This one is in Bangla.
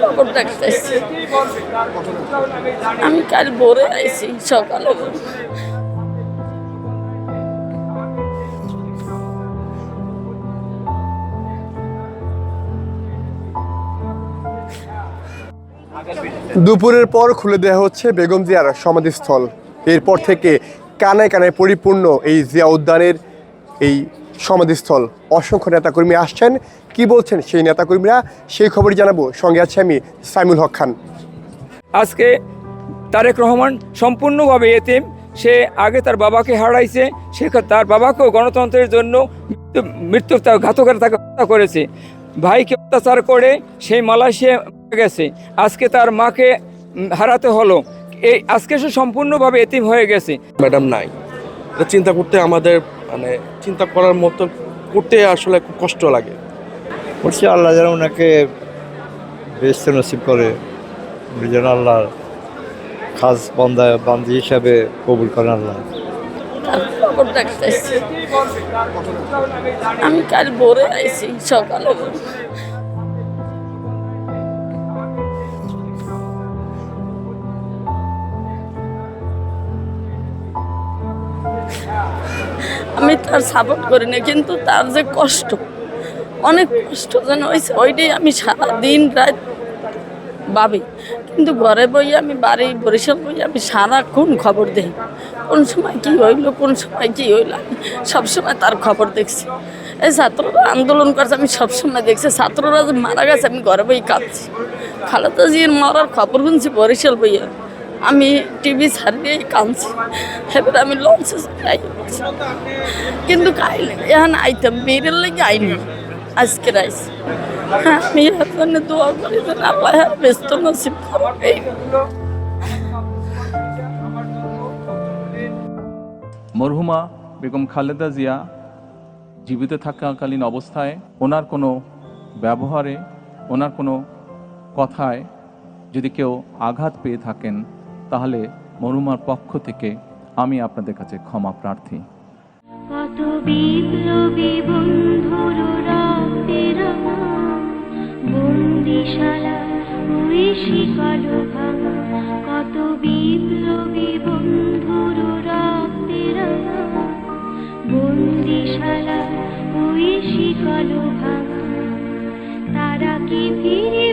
খবর দেখতেছি। আমি কাল ভোরে আইছি সকালে। দুপুরের পর খুলে দেওয়া হচ্ছে বেগম জিয়ার সমাধিস্থল। এরপর থেকে কানায় কানায় পরিপূর্ণ এই জিয়া উদ্যানের এই সমাধিস্থল। অসংখ্য নেতাকর্মী আসছেন, কি বলছেন সেই নেতাকর্মীরা সেই খবরই জানাবো। সঙ্গে আছে আমি সাইমুল হক খান। আজকে তারেক রহমান সম্পূর্ণভাবে এতিম। সে আগে তার বাবাকে হারাইছে, সে তার বাবাকেও গণতন্ত্রের জন্য মৃত্যুর ঘাতকের তাকে হত্যা করেছে। ভাইকে অত্যাচার করে সেই মালয়েশিয়া গেছে, আজকে তার মাকে হারাতে হলো। এই আজকে সে সম্পূর্ণভাবে এতিম হয়ে গেছে। ম্যাডাম নাই, এটা চিন্তা করতে আমাদের মানে চিন্তা করার মতো করতে আসলে খুব কষ্ট লাগে। বলছি আল্লাহ যেন ওনাকে বেহেশত নসিব করে, উনি যেন আল্লাহ খাস বান্দি হিসাবে কবুল করেন আল্লাহ। খবর দেখতেছি। আমি কাল ভোরে আইছি সকালে। আমি তার সাপোর্ট করি না, কিন্তু তার যে কষ্ট, অনেক কষ্ট যেন হয়েছে, ওইটাই আমি সারা দিন রাত ভাবি। কিন্তু ঘরে বই আমি বাড়ি বরিশাল বই আমি সারাক্ষণ খবর দিই, কোন সময় কি হইলো কোন সময় কি হইলো, আমি সবসময় তার খবর দেখছি। এই ছাত্ররা আন্দোলন করছে, আমি সবসময় দেখছি। ছাত্ররা যে মারা গেছে আমি ঘরে বই কাঁদছি। খালেদা জিয়ার মরার খবর শুনছি বরিশাল বইয়ে, আমি টিভি ছাড়িয়েই কাঁদছি। এবার আমি লঞ্চে কিন্তু খাইলে এখন আইতাম বেরের লেগে আইনি, আজকে আইসি। হ্যাঁ, আমি এর জন্য দোয়া করি যেন আল্লাহ ব্যস্ত নসিব করে। মরহুমা বেগম খালেদা জিয়া জীবিত থাকাকালীন অবস্থায় ওনার কোনো ব্যবহারে, ওনার কোনো কথায় যদি কেউ আঘাত পেয়ে থাকেন, তাহলে মরহুমার পক্ষ থেকে আমি আপনাদের কাছে ক্ষমা প্রার্থী। কত বিপ্লবী বন্ধুর রক্তের বন্দিশালা ওই শিকল ভাঙা, কত বিপ্লবী বন্ধুর রক্তের বন্দিশালা ওই শিকল ভাঙা, তারা কি ফিরে